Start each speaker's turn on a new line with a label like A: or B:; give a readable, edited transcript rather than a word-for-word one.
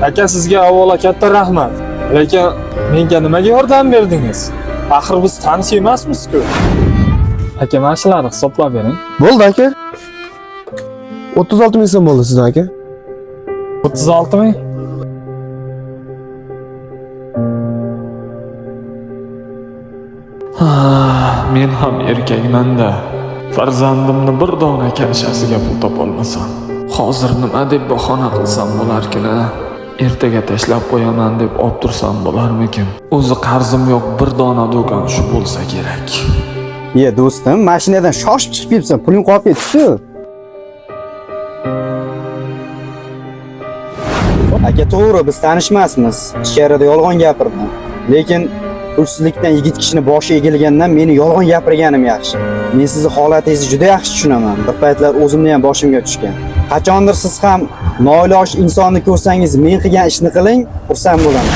A: Aka, sizga avvalo katta rahmat. Lekin menga nimaga yordam berdingiz? Axir biz tanish emasmiz-ku. Aka, mana shularni hisoblab bering.
B: Bo'ldi aka. 36 ming so'm bo'ldi sizdan aka.
A: 36 ming. Men ham erkakman-da. Farzandimni bir dona kashasiga pul topolmasam, hozir nima deb bahona qilsam bo'larkin-a? Ertaga tashlab qo'yaman deb olib tursam bo'larmikin? O'zi qarzim yo'q, bir dona do'kon shu bo'lsa kerak.
C: Ye do'stim, mashinadan shoshib chiqib ketibsan, puling qolib ketdi-ku. Aka, to'g'ri, biz tanishmasmiz. Ichkarida yolg'on gapirdim. Lekin pulsizlikdan yigit kishini boshi egilgandan meni yolg'on gapirganim yaxshi. Men sizni holatingizni juda yaxshi tushunaman. Bir paytlar o'zimni ham boshimga tushgan. Qachondir siz ham noiloj insonni ko'rsangiz, men qilgan ishni qiling, xursand bo'laman.